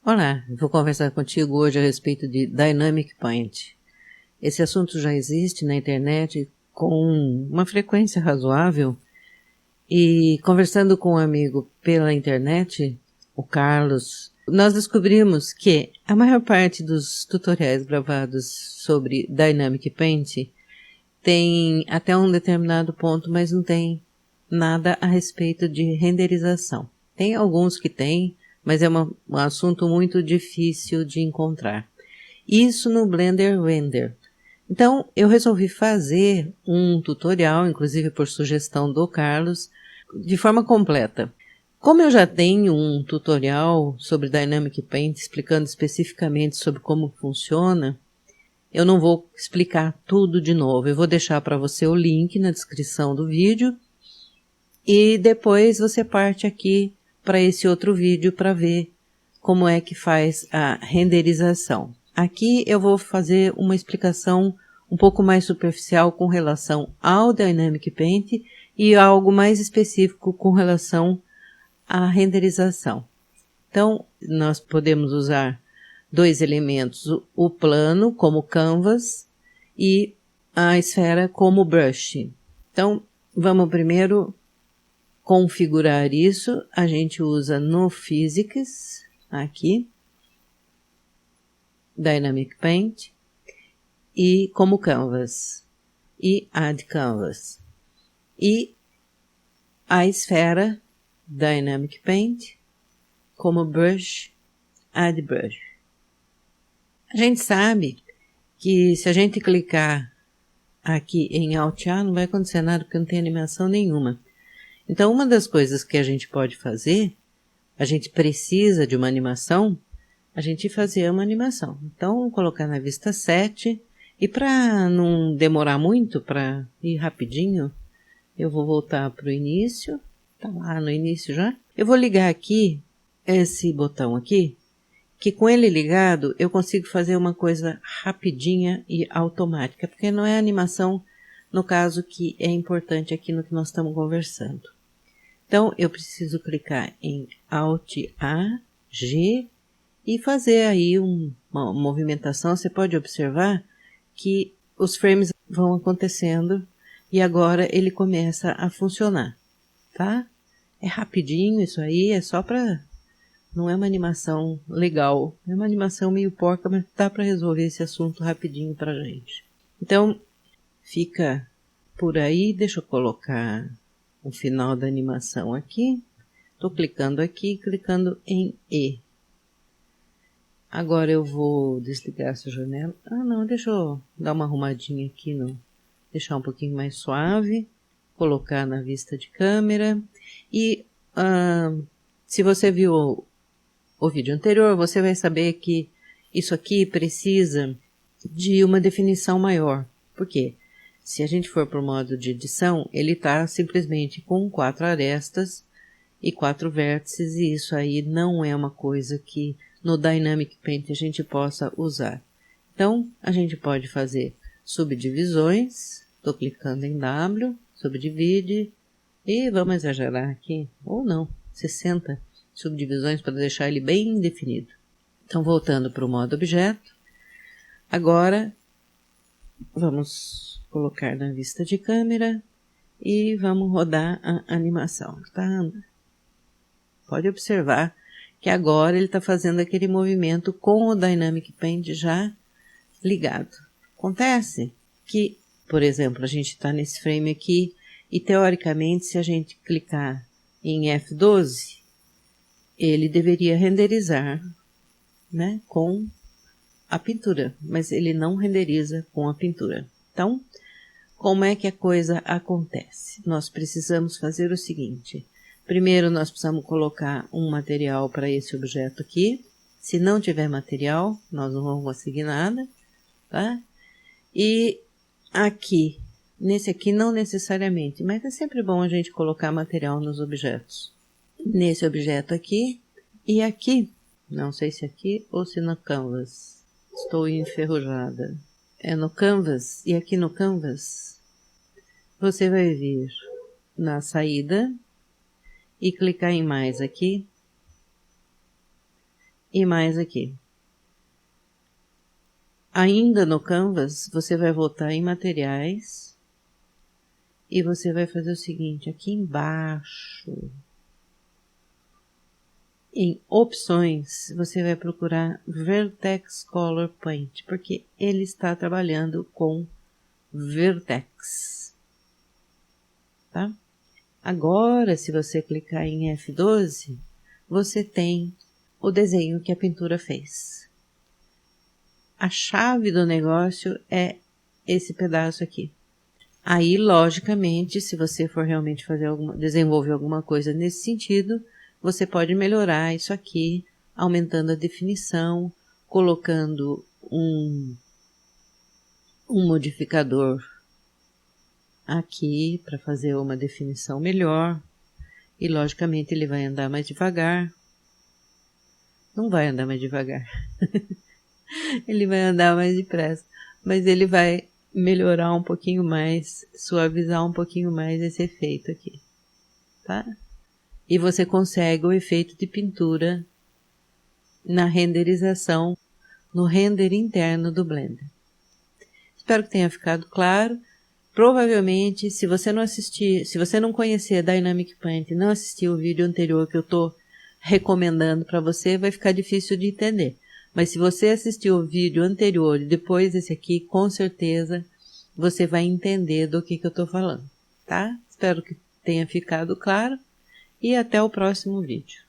Olá, vou conversar contigo hoje a respeito de Dynamic Paint. Esse assunto já existe na internet com uma frequência razoável e conversando com um amigo pela internet, o Carlos, nós descobrimos que a maior parte dos tutoriais gravados sobre Dynamic Paint tem até um determinado ponto, mas não tem nada a respeito de renderização. Tem alguns que tem, mas é um assunto muito difícil de encontrar. Isso no Blender Render. Então, eu resolvi fazer um tutorial, inclusive por sugestão do Carlos, de forma completa. Como eu já tenho um tutorial sobre Dynamic Paint explicando especificamente sobre como funciona, eu não vou explicar tudo de novo. Eu vou deixar para você o link na descrição do vídeo e depois você parte aqui para esse outro vídeo para ver como é que faz a renderização. Aqui eu vou fazer uma explicação um pouco mais superficial com relação ao Dynamic Paint e algo mais específico com relação à renderização. Então, nós podemos usar dois elementos, o plano como canvas e a esfera como brush. Então, vamos primeiro configurar isso. A gente usa no Physics, aqui, Dynamic Paint, e como canvas, e Add Canvas. E a esfera, Dynamic Paint, como brush, Add Brush. A gente sabe que se a gente clicar aqui em Alt A, não vai acontecer nada porque não tem animação nenhuma. Então, uma das coisas que a gente pode fazer, a gente precisa de uma animação, a gente fazer uma animação. Então, vou colocar na vista 7, e para não demorar muito, para ir rapidinho, eu vou voltar para o início, tá lá no início já. Eu vou ligar aqui, esse botão aqui, que com ele ligado, eu consigo fazer uma coisa rapidinha e automática, porque não é animação, no caso, que é importante aqui no que nós estamos conversando. Então, eu preciso clicar em Alt A, G, e fazer aí uma movimentação. Você pode observar que os frames vão acontecendo e agora ele começa a funcionar, tá? É rapidinho isso aí, é só para... Não é uma animação legal, é uma animação meio porca, mas dá para resolver esse assunto rapidinho pra gente. Então, fica por aí, deixa eu colocar o final da animação aqui. Estou clicando aqui, clicando em E. Agora eu vou desligar essa janela. Ah, não, deixa eu dar uma arrumadinha aqui, deixar um pouquinho mais suave. Colocar na vista de câmera. E se você viu o vídeo anterior, você vai saber que isso aqui precisa de uma definição maior. Por quê? Se a gente for para o modo de edição, ele está simplesmente com 4 arestas e 4 vértices, e isso aí não é uma coisa que no Dynamic Paint a gente possa usar. Então, a gente pode fazer subdivisões. Estou clicando em W, subdivide, e vamos exagerar aqui, ou não, 60 subdivisões para deixar ele bem definido. Então, voltando para o modo objeto, agora vamos colocar na vista de câmera e vamos rodar a animação. Tá? Pode observar que agora ele está fazendo aquele movimento com o Dynamic Paint já ligado. Acontece que, por exemplo, a gente está nesse frame aqui e, teoricamente, se a gente clicar em F12, ele deveria renderizar, né, com a pintura, mas ele não renderiza com a pintura. Então, como é que a coisa acontece? Nós precisamos fazer o seguinte. Primeiro, nós precisamos colocar um material para esse objeto aqui. Se não tiver material, nós não vamos conseguir nada, tá? E aqui, nesse aqui não necessariamente, mas é sempre bom a gente colocar material nos objetos. Nesse objeto aqui e aqui, não sei se aqui ou se no Canvas. Estou enferrujada. É no Canvas, e aqui no Canvas, você vai vir na saída e clicar em mais aqui. e mais aqui. Ainda no Canvas, você vai voltar em materiais e você vai fazer o seguinte, aqui embaixo, em opções, você vai procurar Vertex Color Paint, porque ele está trabalhando com Vertex, tá? Agora, se você clicar em F12, você tem o desenho que a pintura fez. A chave do negócio é esse pedaço aqui. Aí, logicamente, se você for realmente desenvolver alguma coisa nesse sentido, você pode melhorar isso aqui, aumentando a definição, colocando um modificador aqui para fazer uma definição melhor. E, logicamente, ele vai andar mais devagar. Não vai andar mais devagar. Ele vai andar mais depressa, mas ele vai melhorar um pouquinho mais, suavizar um pouquinho mais esse efeito aqui, tá? E você consegue o efeito de pintura na renderização, no render interno do Blender. Espero que tenha ficado claro. Provavelmente, se você não conhecer a Dynamic Paint e não assistir o vídeo anterior que eu estou recomendando para você, vai ficar difícil de entender. Mas se você assistir o vídeo anterior e depois esse aqui, com certeza você vai entender do que eu estou falando, tá? Espero que tenha ficado claro e até o próximo vídeo.